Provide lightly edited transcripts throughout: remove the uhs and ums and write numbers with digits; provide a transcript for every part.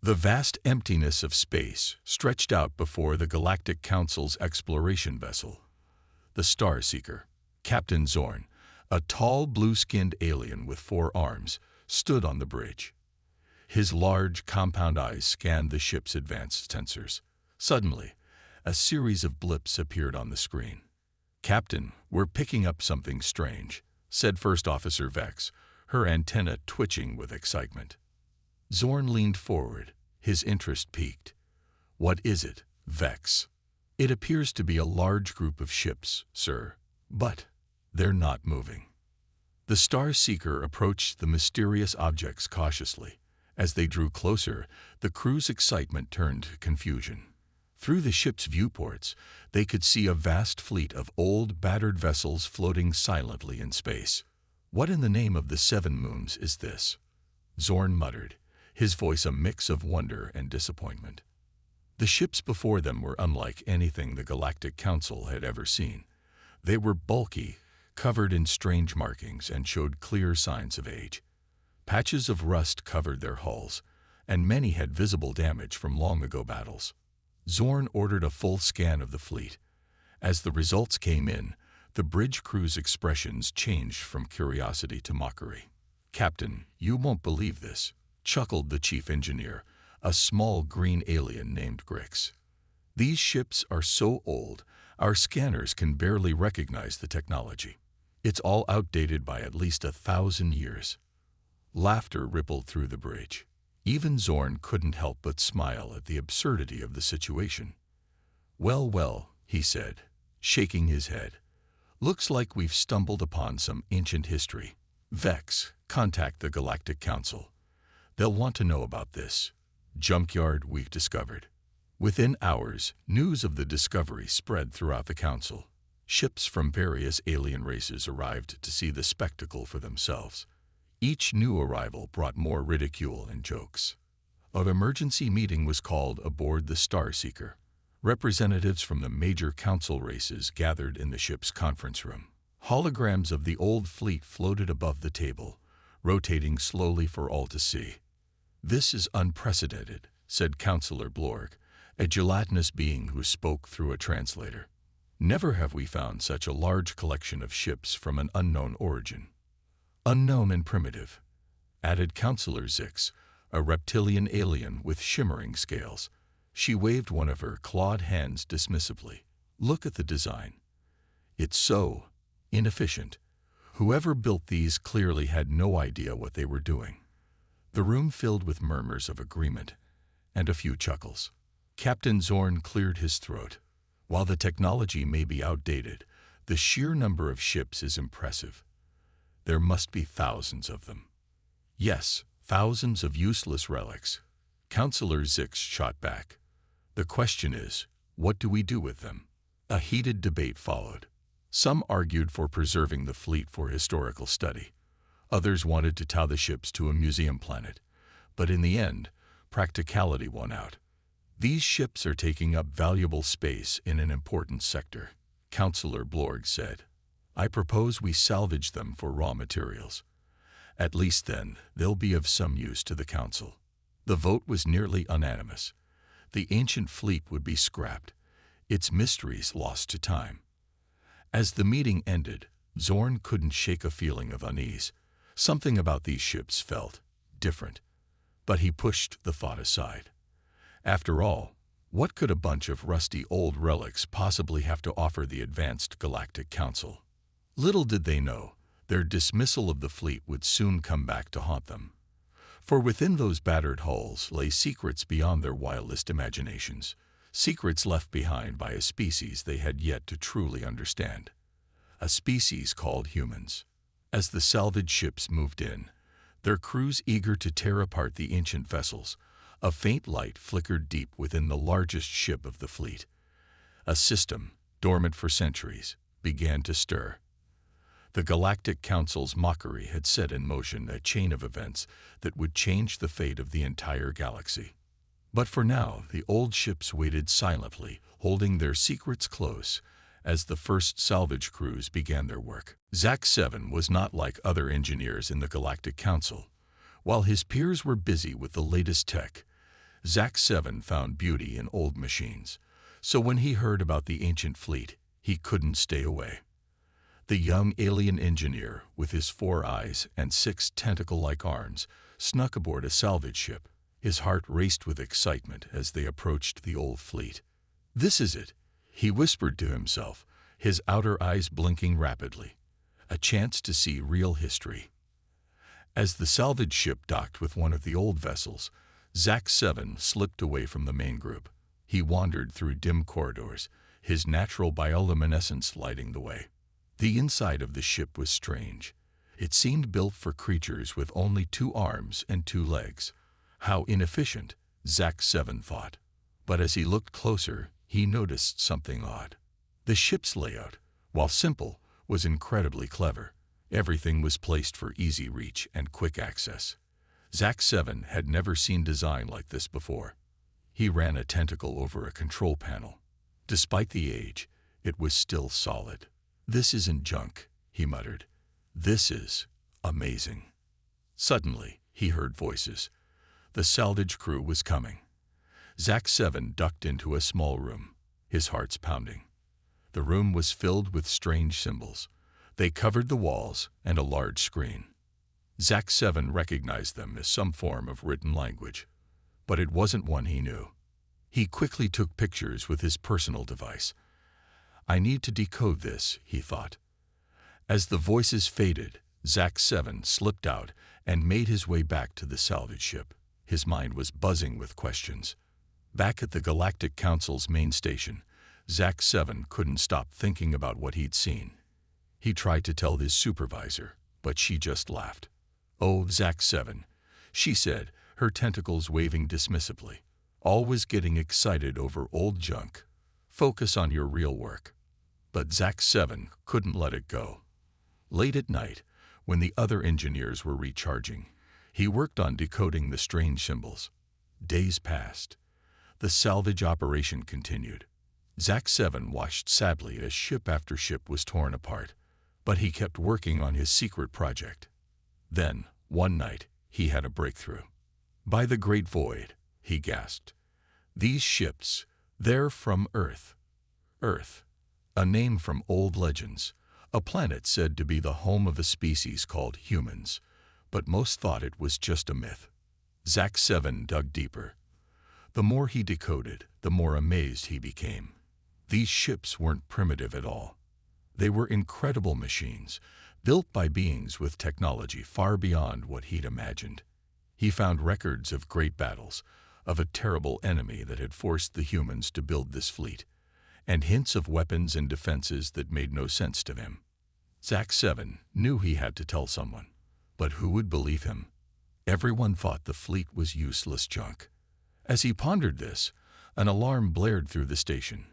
The vast emptiness of space stretched out before the Galactic Council's exploration vessel. The Star Seeker, Captain Zorn, a tall blue-skinned alien with 4 arms, stood on the bridge. His large, compound eyes scanned the ship's advanced sensors. Suddenly, a series of blips appeared on the screen. "Captain, we're picking up something strange," said First Officer Vex, her antenna twitching with excitement. Zorn leaned forward, his interest piqued. "What is it, Vex?" "It appears to be a large group of ships, sir, but they're not moving." The Star Seeker approached the mysterious objects cautiously. As they drew closer, the crew's excitement turned to confusion. Through the ship's viewports, they could see a vast fleet of old, battered vessels floating silently in space. "What in the name of the 7 moons is this?" Zorn muttered, his voice a mix of wonder and disappointment. The ships before them were unlike anything the Galactic Council had ever seen. They were bulky, covered in strange markings, and showed clear signs of age. Patches of rust covered their hulls, and many had visible damage from long-ago battles. Zorn ordered a full scan of the fleet. As the results came in, the bridge crew's expressions changed from curiosity to mockery. "Captain, you won't believe this," chuckled the chief engineer, a small green alien named Grix. "These ships are so old, our scanners can barely recognize the technology. It's all outdated by at least 1,000 years. Laughter rippled through the bridge. Even Zorn couldn't help but smile at the absurdity of the situation. "Well, well," he said, shaking his head. "Looks like we've stumbled upon some ancient history. Vex, contact the Galactic Council. They'll want to know about this junkyard we've discovered." Within hours, news of the discovery spread throughout the Council. Ships from various alien races arrived to see the spectacle for themselves. Each new arrival brought more ridicule and jokes. An emergency meeting was called aboard the Star Seeker. Representatives from the major council races gathered in the ship's conference room. Holograms of the old fleet floated above the table, rotating slowly for all to see. "This is unprecedented," said Councillor Blorg, a gelatinous being who spoke through a translator. "Never have we found such a large collection of ships from an unknown origin." "Unknown and primitive," added Councillor Zix, a reptilian alien with shimmering scales. She waved one of her clawed hands dismissively. "Look at the design. It's so inefficient. Whoever built these clearly had no idea what they were doing." The room filled with murmurs of agreement and a few chuckles. Captain Zorn cleared his throat. "While the technology may be outdated, the sheer number of ships is impressive. There must be thousands of them." "Yes, thousands of useless relics," Councillor Zix shot back. "The question is, what do we do with them?" A heated debate followed. Some argued for preserving the fleet for historical study. Others wanted to tow the ships to a museum planet. But in the end, practicality won out. "These ships are taking up valuable space in an important sector," Councillor Blorg said. "I propose we salvage them for raw materials. At least then, they'll be of some use to the Council." The vote was nearly unanimous. The ancient fleet would be scrapped, its mysteries lost to time. As the meeting ended, Zorn couldn't shake a feeling of unease. Something about these ships felt different, but he pushed the thought aside. After all, what could a bunch of rusty old relics possibly have to offer the advanced Galactic Council? Little did they know, their dismissal of the fleet would soon come back to haunt them. For within those battered hulls lay secrets beyond their wildest imaginations, secrets left behind by a species they had yet to truly understand. A species called humans. As the salvage ships moved in, their crews eager to tear apart the ancient vessels, a faint light flickered deep within the largest ship of the fleet. A system, dormant for centuries, began to stir. The Galactic Council's mockery had set in motion a chain of events that would change the fate of the entire galaxy. But for now, the old ships waited silently, holding their secrets close, as the first salvage crews began their work. Zack 7 was not like other engineers in the Galactic Council. While his peers were busy with the latest tech, Zack 7 found beauty in old machines, so when he heard about the ancient fleet, he couldn't stay away. The young alien engineer, with his 4 eyes and 6 tentacle-like arms, snuck aboard a salvage ship. His heart raced with excitement as they approached the old fleet. "This is it," he whispered to himself, his outer eyes blinking rapidly. A chance to see real history. As the salvage ship docked with one of the old vessels, Zack 7 slipped away from the main group. He wandered through dim corridors, his natural bioluminescence lighting the way. The inside of the ship was strange. It seemed built for creatures with only 2 arms and 2 legs. How inefficient, Zack 7 thought. But as he looked closer, he noticed something odd. The ship's layout, while simple, was incredibly clever. Everything was placed for easy reach and quick access. Zack 7 had never seen design like this before. He ran a tentacle over a control panel. Despite the age, it was still solid. "This isn't junk," he muttered. "This is amazing." Suddenly, he heard voices. The salvage crew was coming. Zack 7 ducked into a small room, his heart's pounding. The room was filled with strange symbols. They covered the walls and a large screen. Zack 7 recognized them as some form of written language, but it wasn't one he knew. He quickly took pictures with his personal device. "I need to decode this," he thought. As the voices faded, Zack 7 slipped out and made his way back to the salvage ship. His mind was buzzing with questions. Back at the Galactic Council's main station, Zack 7 couldn't stop thinking about what he'd seen. He tried to tell his supervisor, but she just laughed. "Oh, Zack 7, she said, her tentacles waving dismissively. "Always getting excited over old junk. Focus on your real work." But Zack 7 couldn't let it go. Late at night, when the other engineers were recharging, he worked on decoding the strange symbols. Days passed. The salvage operation continued. Zack 7 watched sadly as ship after ship was torn apart, but he kept working on his secret project. Then, one night, he had a breakthrough. "By the Great Void," he gasped. "These ships, they're from Earth." Earth, a name from old legends, a planet said to be the home of a species called humans, but most thought it was just a myth. Zack 7 dug deeper. The more he decoded, the more amazed he became. These ships weren't primitive at all. They were incredible machines, built by beings with technology far beyond what he'd imagined. He found records of great battles, of a terrible enemy that had forced the humans to build this fleet, and hints of weapons and defenses that made no sense to him. Zack 7 knew he had to tell someone, but who would believe him? Everyone thought the fleet was useless junk. As he pondered this, an alarm blared through the station.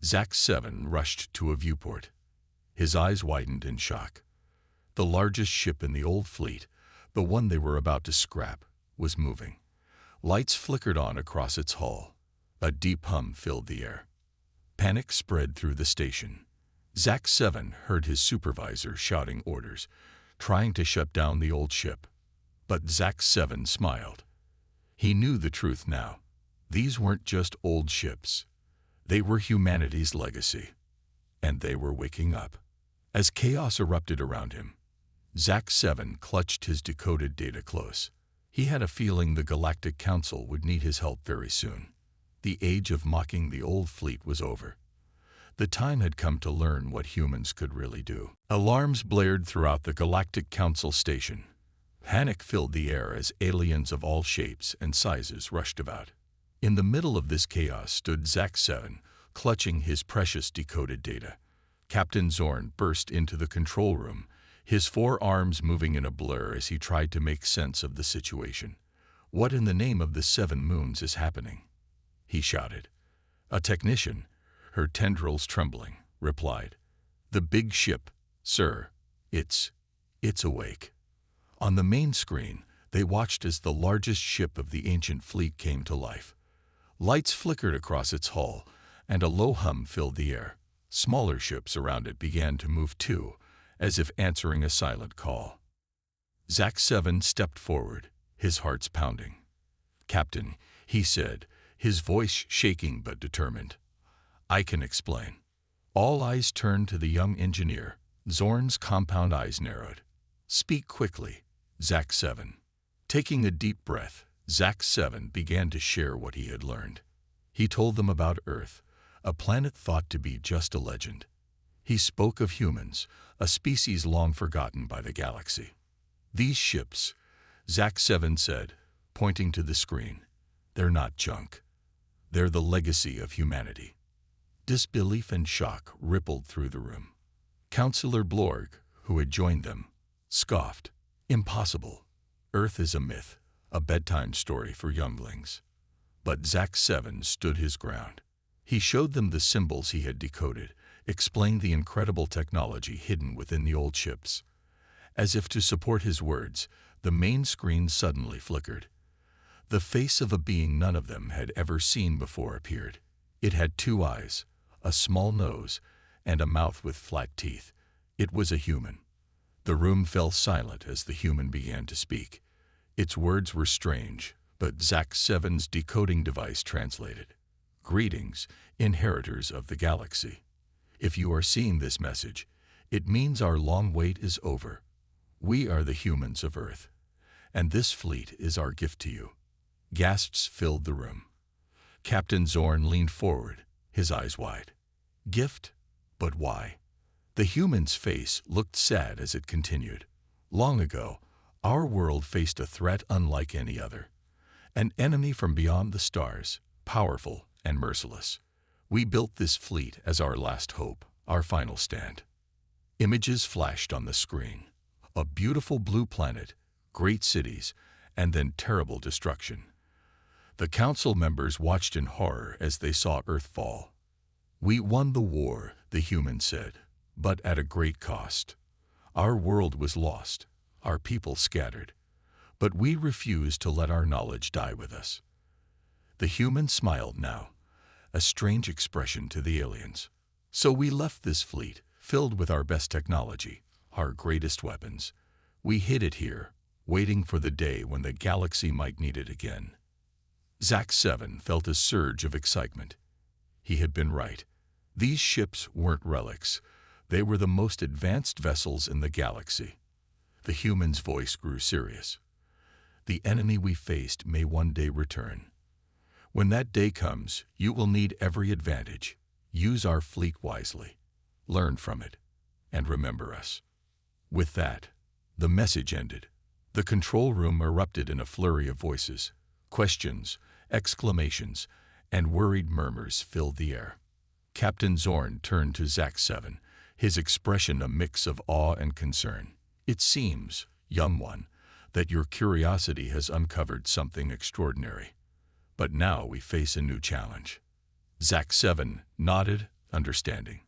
Zack 7 rushed to a viewport. His eyes widened in shock. The largest ship in the old fleet, the one they were about to scrap, was moving. Lights flickered on across its hull. A deep hum filled the air. Panic spread through the station. Zack 7 heard his supervisor shouting orders, trying to shut down the old ship. But Zack 7 smiled. He knew the truth now. These weren't just old ships. They were humanity's legacy. And they were waking up. As chaos erupted around him, Zack 7 clutched his decoded data close. He had a feeling the Galactic Council would need his help very soon. The age of mocking the old fleet was over. The time had come to learn what humans could really do. Alarms blared throughout the Galactic Council station. Panic filled the air as aliens of all shapes and sizes rushed about. In the middle of this chaos stood Zack 7, clutching his precious decoded data. Captain Zorn burst into the control room, his 4 arms moving in a blur as he tried to make sense of the situation. "What in the name of the 7 moons is happening?" he shouted. A technician, her tendrils trembling, replied, "The big ship, sir. It's awake." On the main screen, they watched as the largest ship of the ancient fleet came to life. Lights flickered across its hull, and a low hum filled the air. Smaller ships around it began to move too, as if answering a silent call. Zack 7 stepped forward, his heart's pounding. "Captain," he said, his voice shaking but determined. "I can explain." All eyes turned to the young engineer. Zorn's compound eyes narrowed. "Speak quickly, Zack 7." Taking a deep breath, Zack 7 began to share what he had learned. He told them about Earth, a planet thought to be just a legend. He spoke of humans, a species long forgotten by the galaxy. "These ships," Zack 7 said, pointing to the screen, "they're not junk. They're the legacy of humanity." Disbelief and shock rippled through the room. Councillor Blorg, who had joined them, scoffed. "Impossible. Earth is a myth, a bedtime story for younglings." But Zack 7 stood his ground. He showed them the symbols he had decoded, explained the incredible technology hidden within the old ships. As if to support his words, the main screen suddenly flickered. The face of a being none of them had ever seen before appeared. It had 2 eyes, a small nose, and a mouth with flat teeth. It was a human. The room fell silent as the human began to speak. Its words were strange, but Zack 7's decoding device translated. "Greetings, inheritors of the galaxy. If you are seeing this message, it means our long wait is over. We are the humans of Earth, and this fleet is our gift to you." Gasps filled the room. Captain Zorn leaned forward, his eyes wide. "Gift? But why?" The human's face looked sad as it continued. "Long ago, our world faced a threat unlike any other. An enemy from beyond the stars, powerful and merciless. We built this fleet as our last hope, our final stand." Images flashed on the screen. A beautiful blue planet, great cities, and then terrible destruction. The council members watched in horror as they saw Earth fall. "We won the war," the human said, "but at a great cost. Our world was lost, our people scattered. But we refused to let our knowledge die with us." The human smiled now, a strange expression to the aliens. "So we left this fleet, filled with our best technology, our greatest weapons. We hid it here, waiting for the day when the galaxy might need it again." Zack 7 felt a surge of excitement. He had been right. These ships weren't relics. They were the most advanced vessels in the galaxy. The human's voice grew serious. "The enemy we faced may one day return. When that day comes, you will need every advantage. Use our fleet wisely. Learn from it. And remember us." With that, the message ended. The control room erupted in a flurry of voices. Questions, exclamations, and worried murmurs filled the air. Captain Zorn turned to Zack 7, his expression a mix of awe and concern. "It seems, young one, that your curiosity has uncovered something extraordinary. But now we face a new challenge." Zack 7 nodded, understanding.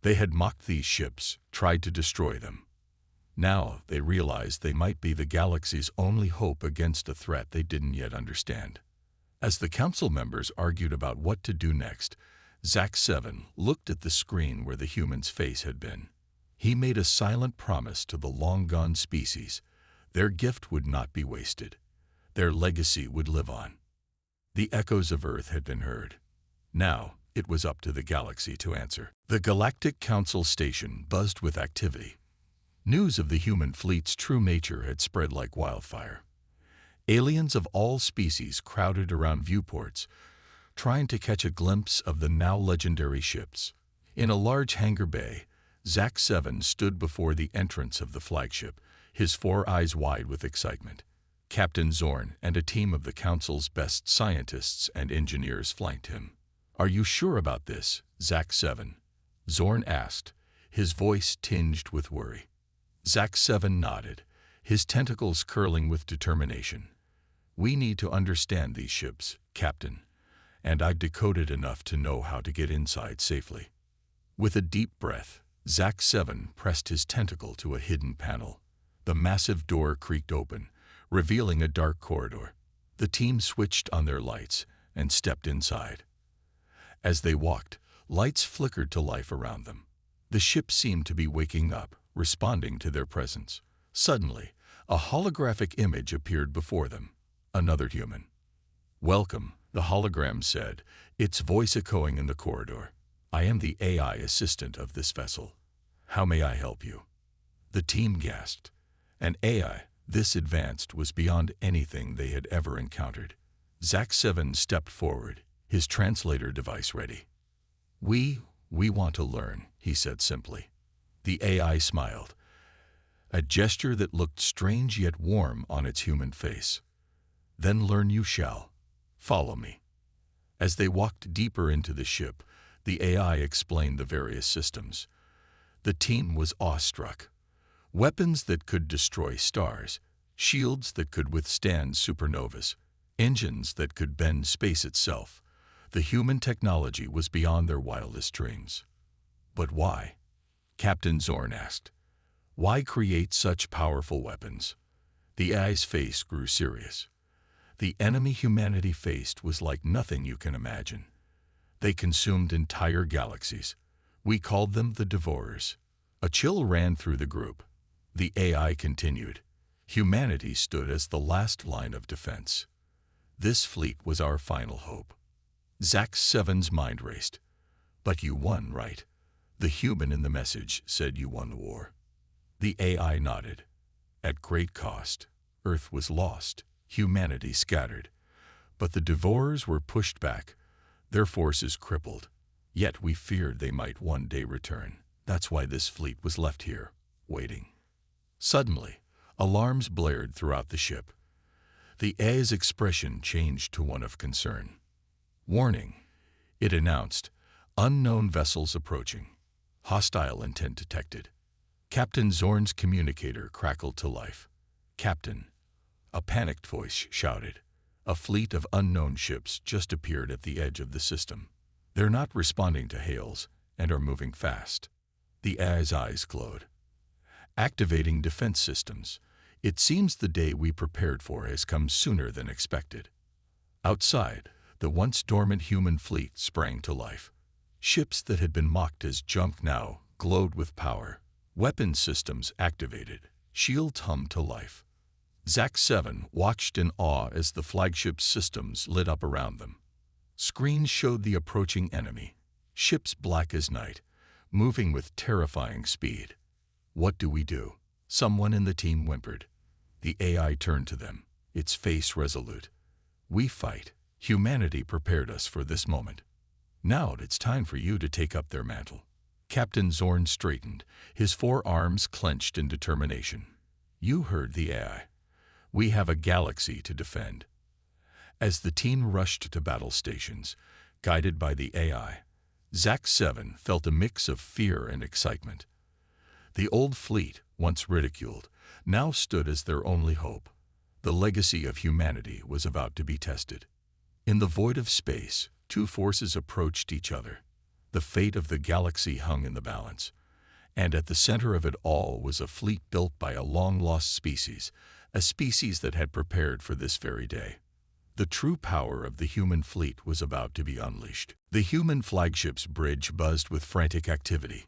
They had mocked these ships, tried to destroy them. Now they realized they might be the galaxy's only hope against a threat they didn't yet understand. As the council members argued about what to do next, Zack 7 looked at the screen where the human's face had been. He made a silent promise to the long-gone species. Their gift would not be wasted. Their legacy would live on. The echoes of Earth had been heard. Now it was up to the galaxy to answer. The Galactic Council station buzzed with activity. News of the human fleet's true nature had spread like wildfire. Aliens of all species crowded around viewports, trying to catch a glimpse of the now legendary ships. In a large hangar bay, Zack 7 stood before the entrance of the flagship, his 4 eyes wide with excitement. Captain Zorn and a team of the Council's best scientists and engineers flanked him. "Are you sure about this, Zack 7? Zorn asked, his voice tinged with worry. Zack 7 nodded, his tentacles curling with determination. "We need to understand these ships, Captain, and I've decoded enough to know how to get inside safely." With a deep breath, Zack 7 pressed his tentacle to a hidden panel. The massive door creaked open, revealing a dark corridor. The team switched on their lights and stepped inside. As they walked, lights flickered to life around them. The ship seemed to be waking up, responding to their presence. Suddenly, a holographic image appeared before them. Another human. "Welcome, The hologram said, its voice echoing in the corridor. "I am the AI assistant of this vessel. How may I help you?" The team gasped. An AI this advanced was beyond anything they had ever encountered. Zack-7 stepped forward, his translator device ready. We want to learn," he said simply. The AI smiled, a gesture that looked strange yet warm on its human face. "Then learn you shall. Follow me." As they walked deeper into the ship, the AI explained the various systems. The team was awestruck. Weapons that could destroy stars, shields that could withstand supernovas, engines that could bend space itself. The human technology was beyond their wildest dreams. "But why?" Captain Zorn asked. "Why create such powerful weapons?" The AI's face grew serious. The enemy humanity faced was like nothing you can imagine. They consumed entire galaxies. We called them the Devourers. A chill ran through the group. The AI continued. Humanity stood as the last line of defense. This fleet was our final hope. Zack-7's mind raced. "But you won, right?" The human in the message said you won the war. The AI nodded. "At great cost. Earth was lost. Humanity scattered. But the Devourers were pushed back, their forces crippled. Yet we feared they might one day return. That's why this fleet was left here, waiting." Suddenly, alarms blared throughout the ship. The AI's expression changed to one of concern. "Warning," it announced. "Unknown vessels approaching. Hostile intent detected." Captain Zorn's communicator crackled to life. "Captain," a panicked voice shouted, "a fleet of unknown ships just appeared at the edge of the system. They're not responding to hails and are moving fast." The AI's eyes glowed. "Activating defense systems. It seems the day we prepared for has come sooner than expected." Outside, the once dormant human fleet sprang to life. Ships that had been mocked as junk now glowed with power. Weapon systems activated. Shields hummed to life. Zack-7 watched in awe as the flagship's systems lit up around them. Screens showed the approaching enemy, ships black as night, moving with terrifying speed. "What do we do?" Someone in the team whimpered. The AI turned to them, its face resolute. "We fight. Humanity prepared us for this moment. Now it's time for you to take up their mantle." Captain Zorn straightened, his forearms clenched in determination. "You heard the AI. We have a galaxy to defend." As the team rushed to battle stations, guided by the AI, Zack-7 felt a mix of fear and excitement. The old fleet, once ridiculed, now stood as their only hope. The legacy of humanity was about to be tested. In the void of space, two forces approached each other. The fate of the galaxy hung in the balance. And at the center of it all was a fleet built by a long-lost species, a species that had prepared for this very day. The true power of the human fleet was about to be unleashed. The human flagship's bridge buzzed with frantic activity.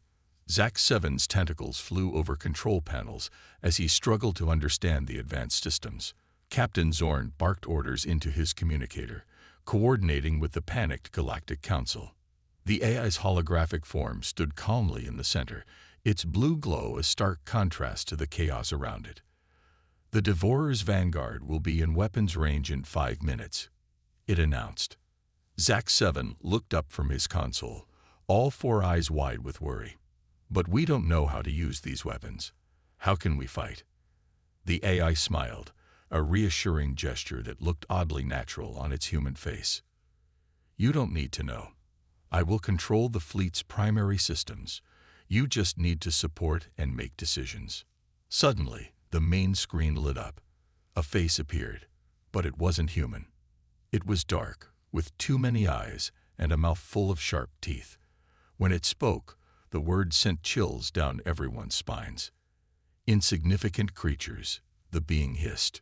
Zack-7's tentacles flew over control panels as he struggled to understand the advanced systems. Captain Zorn barked orders into his communicator, coordinating with the panicked Galactic Council. The AI's holographic form stood calmly in the center, its blue glow a stark contrast to the chaos around it. "The Devourer's vanguard will be in weapons range in 5 minutes," it announced. Zack-7 looked up from his console, all 4 eyes wide with worry. "But we don't know how to use these weapons. How can we fight?" The AI smiled, a reassuring gesture that looked oddly natural on its human face. "You don't need to know. I will control the fleet's primary systems. You just need to support and make decisions." Suddenly, the main screen lit up. A face appeared, but it wasn't human. It was dark, with too many eyes and a mouth full of sharp teeth. When it spoke, the words sent chills down everyone's spines. "Insignificant creatures," the being hissed.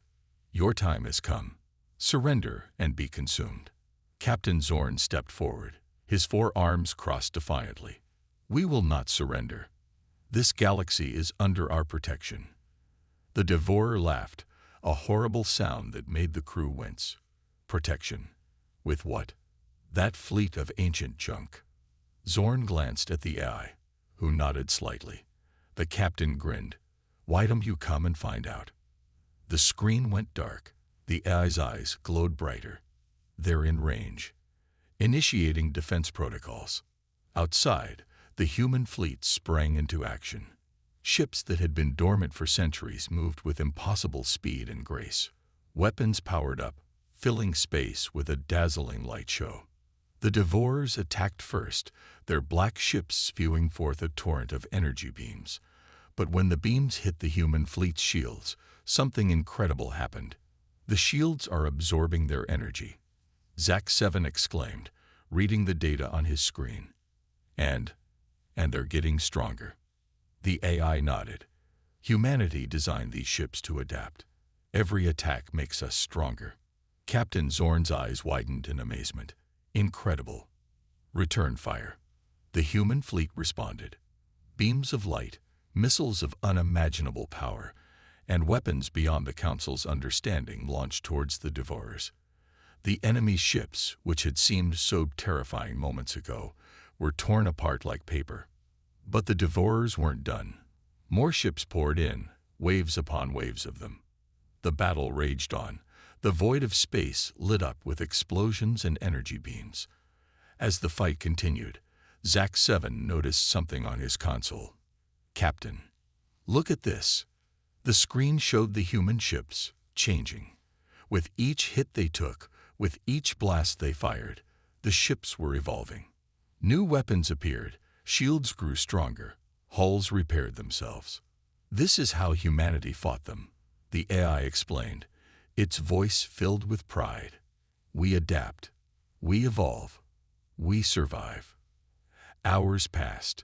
"Your time has come. Surrender and be consumed." Captain Zorn stepped forward, his 4 arms crossed defiantly. "We will not surrender. This galaxy is under our protection." The Devourer laughed, a horrible sound that made the crew wince. "Protection. With what? That fleet of ancient junk. Zorn glanced at the AI, who nodded slightly. The captain grinned. Why don't you come and find out? The screen went dark. The AI's eyes glowed brighter. They're in range. Initiating defense protocols. Outside, the human fleet sprang into action. Ships that had been dormant for centuries moved with impossible speed and grace. Weapons powered up, filling space with a dazzling light show. The Devourers attacked first, their black ships spewing forth a torrent of energy beams. But when the beams hit the human fleet's shields, something incredible happened. The shields are absorbing their energy. Zack-7 exclaimed, reading the data on his screen. And they're getting stronger. The AI nodded. Humanity designed these ships to adapt. Every attack makes us stronger. Captain Zorn's eyes widened in amazement. Incredible. Return fire. The human fleet responded. Beams of light, missiles of unimaginable power, and weapons beyond the Council's understanding launched towards the Devourers. The enemy's ships, which had seemed so terrifying moments ago, were torn apart like paper. But the Devourers weren't done. More ships poured in, waves upon waves of them. The battle raged on. The void of space lit up with explosions and energy beams. As the fight continued, Zack-7 noticed something on his console. Captain, look at this. The screen showed the human ships changing. With each hit they took, with each blast they fired, the ships were evolving. New weapons appeared, shields grew stronger, hulls repaired themselves. This is how humanity fought them, the AI explained, its voice filled with pride. We adapt, we evolve, we survive. Hours passed.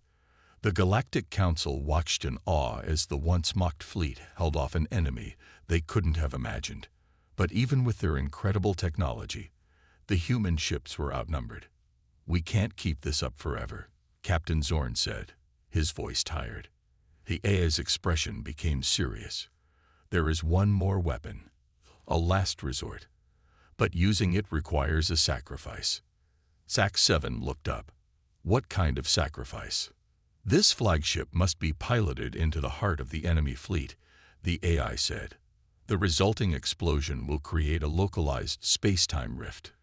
The Galactic Council watched in awe as the once mocked fleet held off an enemy they couldn't have imagined. But even with their incredible technology, the human ships were outnumbered. We can't keep this up forever, Captain Zorn said, his voice tired. The AI's expression became serious. There is one more weapon, a last resort, but using it requires a sacrifice. Zack-7 looked up. What kind of sacrifice? This flagship must be piloted into the heart of the enemy fleet, the AI said. The resulting explosion will create a localized space-time rift,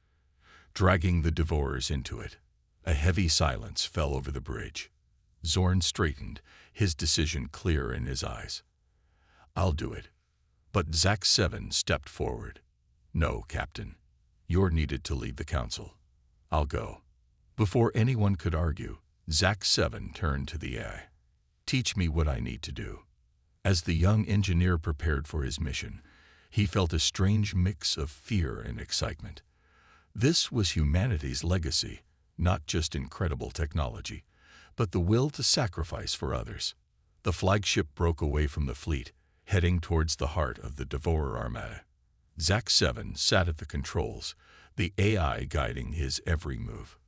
dragging the Devourers into it. A heavy silence fell over the bridge. Zorn straightened, his decision clear in his eyes. I'll do it. But Zack-7 stepped forward. No, Captain. You're needed to lead the Council. I'll go. Before anyone could argue, Zack-7 turned to the AI. Teach me what I need to do. As the young engineer prepared for his mission, he felt a strange mix of fear and excitement. This was humanity's legacy, not just incredible technology, but the will to sacrifice for others. The flagship broke away from the fleet, heading towards the heart of the Devourer Armada. Zack-7 sat at the controls, the AI guiding his every move.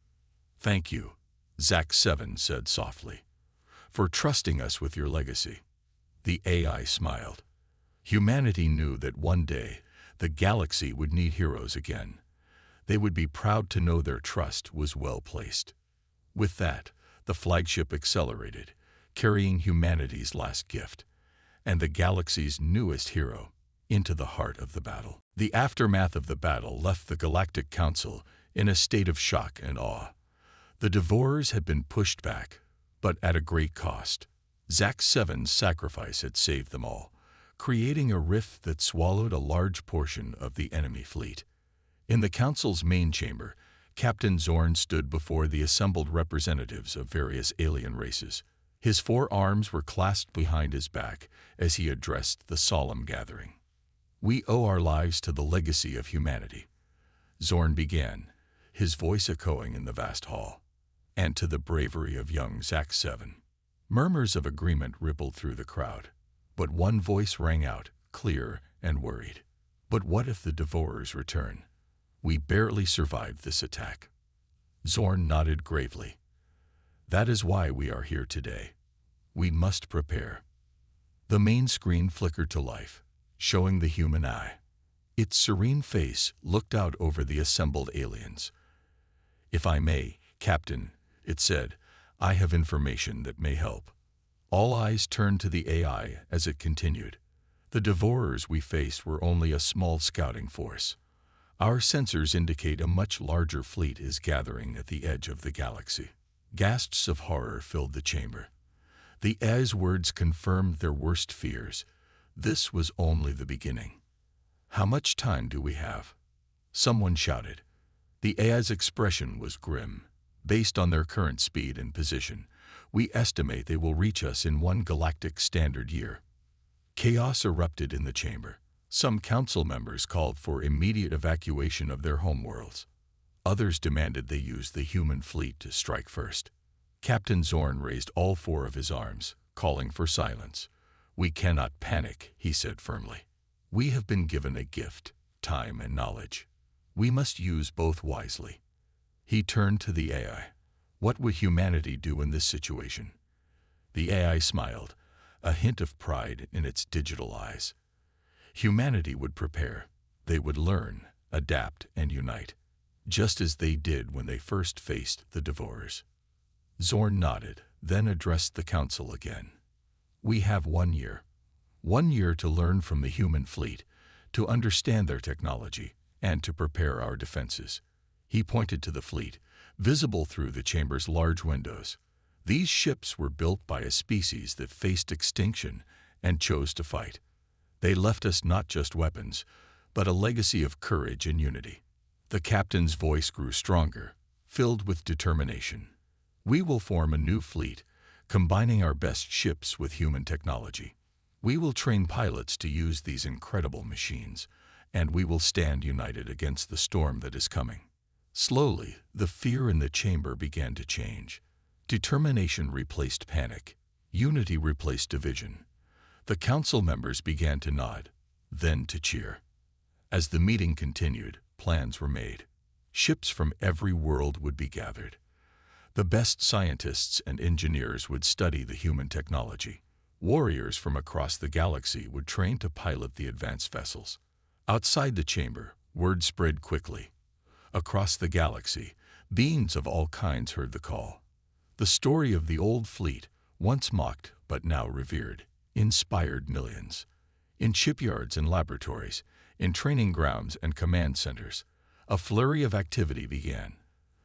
Thank you, Zack-7 said softly, for trusting us with your legacy. The AI smiled. Humanity knew that one day the galaxy would need heroes again. They would be proud to know their trust was well placed. With that, the flagship accelerated, carrying humanity's last gift, and the galaxy's newest hero, into the heart of the battle. The aftermath of the battle left the Galactic Council in a state of shock and awe. The Devourers had been pushed back, but at a great cost. Zack-7's sacrifice had saved them all, creating a rift that swallowed a large portion of the enemy fleet. In the Council's main chamber, Captain Zorn stood before the assembled representatives of various alien races. His 4 arms were clasped behind his back as he addressed the solemn gathering. We owe our lives to the legacy of humanity, Zorn began, his voice echoing in the vast hall, and to the bravery of young Zack-7. Murmurs of agreement rippled through the crowd, but one voice rang out, clear and worried. But what if the Devourers return? We barely survived this attack. Zorn nodded gravely. That is why we are here today. We must prepare. The main screen flickered to life, showing the human eye. Its serene face looked out over the assembled aliens. "If I may, Captain," it said, "I have information that may help." All eyes turned to the AI as it continued. "The devourers we faced were only a small scouting force. Our sensors indicate a much larger fleet is gathering at the edge of the galaxy." Gasps of horror filled the chamber. The AI's words confirmed their worst fears. This was only the beginning. "How much time do we have?" someone shouted. The AI's expression was grim. "Based on their current speed and position, we estimate they will reach us in 1 galactic standard year." Chaos erupted in the chamber. Some council members called for immediate evacuation of their homeworlds. Others demanded they use the human fleet to strike first. Captain Zorn raised all 4 of his arms, calling for silence. "We cannot panic," he said firmly. "We have been given a gift, time and knowledge. We must use both wisely." He turned to the AI. "What would humanity do in this situation?" The AI smiled, a hint of pride in its digital eyes. "Humanity would prepare. They would learn, adapt, and unite, just as they did when they first faced the Devourers." Zorn nodded, then addressed the council again. "We have 1 year. 1 year to learn from the human fleet, to understand their technology, and to prepare our defenses." He pointed to the fleet, visible through the chamber's large windows. These ships were built by a species that faced extinction and chose to fight. They left us not just weapons, but a legacy of courage and unity. The captain's voice grew stronger, filled with determination. "We will form a new fleet, combining our best ships with human technology. We will train pilots to use these incredible machines, and we will stand united against the storm that is coming." Slowly, the fear in the chamber began to change. Determination replaced panic. Unity replaced division. The council members began to nod, then to cheer. As the meeting continued, plans were made. Ships from every world would be gathered. The best scientists and engineers would study the human technology. Warriors from across the galaxy would train to pilot the advanced vessels. Outside the chamber, word spread quickly. Across the galaxy, beings of all kinds heard the call. The story of the old fleet, once mocked but now revered, inspired millions. In shipyards and laboratories, in training grounds and command centers, a flurry of activity began.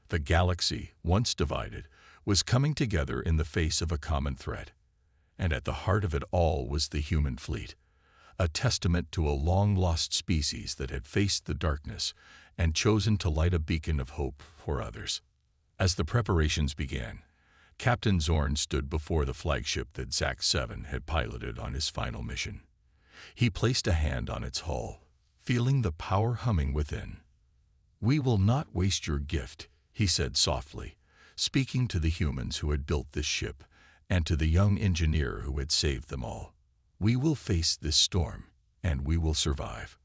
The galaxy, once divided, was coming together in the face of a common threat. And at the heart of it all was the human fleet, a testament to a long-lost species that had faced the darkness and chosen to light a beacon of hope for others. As the preparations began, Captain Zorn stood before the flagship that Zach 7 had piloted on his final mission. He placed a hand on its hull, feeling the power humming within. "We will not waste your gift," he said softly, speaking to the humans who had built this ship and to the young engineer who had saved them all. "We will face this storm, and we will survive."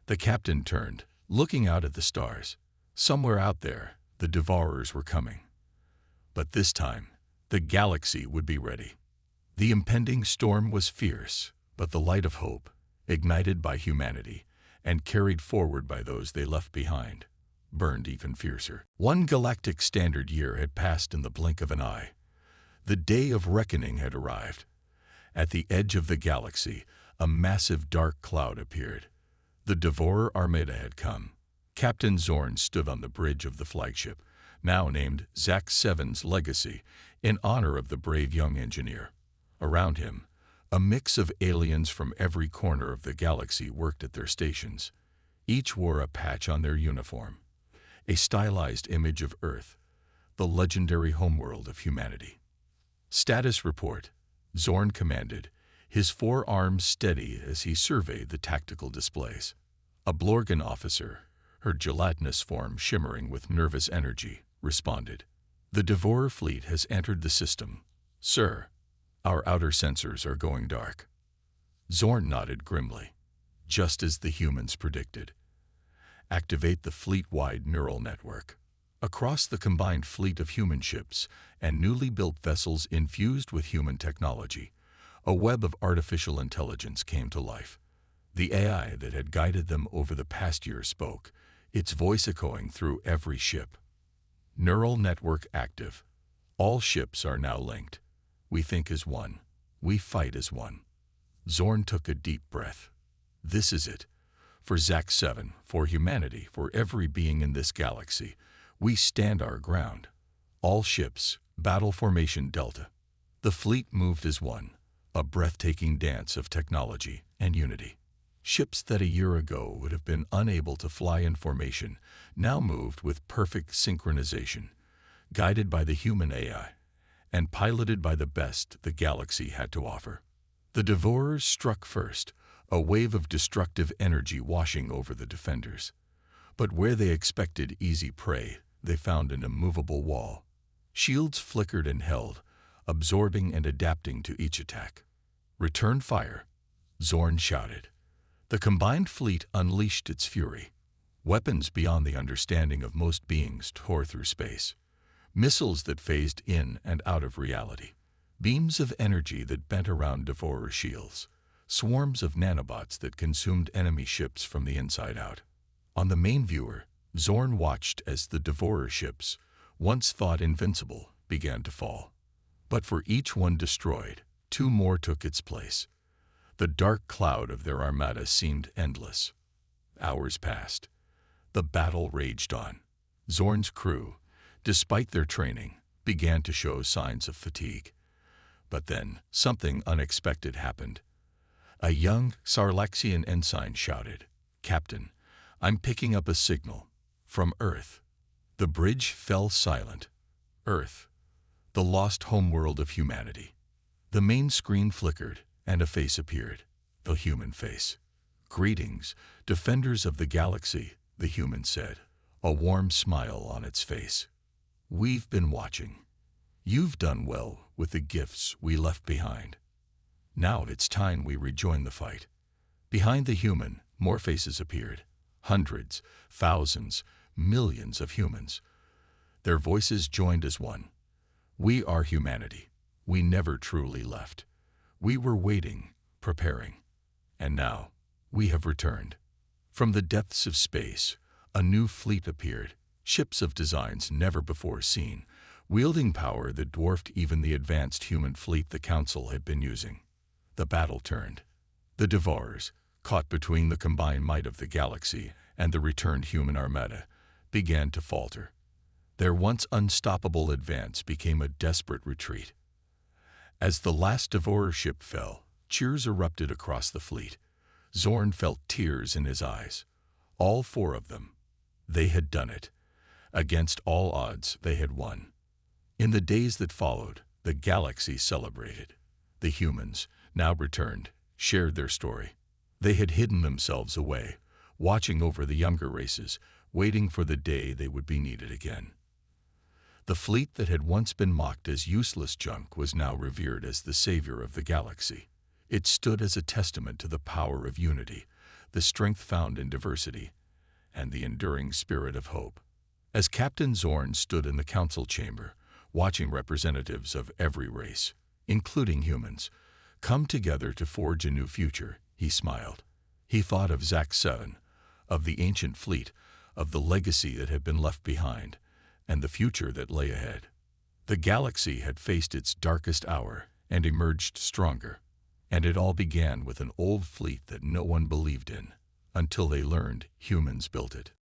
The captain turned, looking out at the stars. Somewhere out there, the Devourers were coming. But this time, the galaxy would be ready. The impending storm was fierce, but the light of hope, ignited by humanity and carried forward by those they left behind, burned even fiercer. 1 galactic standard year had passed in the blink of an eye. The day of reckoning had arrived. At the edge of the galaxy, a massive dark cloud appeared. The Devourer Armada had come. Captain Zorn stood on the bridge of the flagship, now named Zach 7's Legacy, in honor of the brave young engineer. Around him, a mix of aliens from every corner of the galaxy worked at their stations. Each wore a patch on their uniform, a stylized image of Earth, the legendary homeworld of humanity. "Status report," Zorn commanded, his 4 arms steady as he surveyed the tactical displays. A Blorgan officer, her gelatinous form shimmering with nervous energy, responded. "The Devourer fleet has entered the system. Sir, our outer sensors are going dark." Zorn nodded grimly, just as the humans predicted. "Activate the fleet-wide neural network." Across the combined fleet of human ships and newly built vessels infused with human technology, a web of artificial intelligence came to life. The AI that had guided them over the past year spoke, its voice echoing through every ship. Neural network active. All ships are now linked. We think as one. We fight as one. Zorn took a deep breath. This is it. For ZAC-7, for humanity, for every being in this galaxy, we stand our ground. All ships, battle formation Delta. The fleet moved as one, a breathtaking dance of technology and unity. Ships that a year ago would have been unable to fly in formation now moved with perfect synchronization, guided by the human AI, and piloted by the best the galaxy had to offer. The Devourers struck first, a wave of destructive energy washing over the defenders. But where they expected easy prey, they found an immovable wall. Shields flickered and held, absorbing and adapting to each attack. "Return fire," Zorn shouted. The combined fleet unleashed its fury. Weapons beyond the understanding of most beings tore through space. Missiles that phased in and out of reality. Beams of energy that bent around Devourer shields. Swarms of nanobots that consumed enemy ships from the inside out. On the main viewer, Zorn watched as the Devourer ships, once thought invincible, began to fall. But for each one destroyed, two more took its place. The dark cloud of their armada seemed endless. Hours passed. The battle raged on. Zorn's crew, despite their training, began to show signs of fatigue. But then, something unexpected happened. A young Sarlaxian ensign shouted, "Captain, I'm picking up a signal. From Earth." The bridge fell silent. Earth, the lost homeworld of humanity. The main screen flickered, and a face appeared, the human face. "Greetings, defenders of the galaxy," the human said, a warm smile on its face. "We've been watching. You've done well with the gifts we left behind. Now it's time we rejoin the fight." Behind the human, more faces appeared. Hundreds, thousands, millions of humans. Their voices joined as one. "We are humanity. We never truly left. We were waiting, preparing. And now, we have returned." From the depths of space, a new fleet appeared, ships of designs never before seen, wielding power that dwarfed even the advanced human fleet the Council had been using. The battle turned. The Devourers, caught between the combined might of the galaxy and the returned human armada, began to falter. Their once unstoppable advance became a desperate retreat. As the last Devourer ship fell, cheers erupted across the fleet. Zorn felt tears in his eyes. All four of them. They had done it. Against all odds, they had won. In the days that followed, the galaxy celebrated. The humans, now returned, shared their story. They had hidden themselves away, watching over the younger races, waiting for the day they would be needed again. The fleet that had once been mocked as useless junk was now revered as the savior of the galaxy. It stood as a testament to the power of unity, the strength found in diversity, and the enduring spirit of hope. As Captain Zorn stood in the council chamber, watching representatives of every race, including humans, come together to forge a new future, he smiled. He thought of ZAC-7, of the ancient fleet, of the legacy that had been left behind, and the future that lay ahead. The galaxy had faced its darkest hour and emerged stronger, and it all began with an old fleet that no one believed in, until they learned humans built it.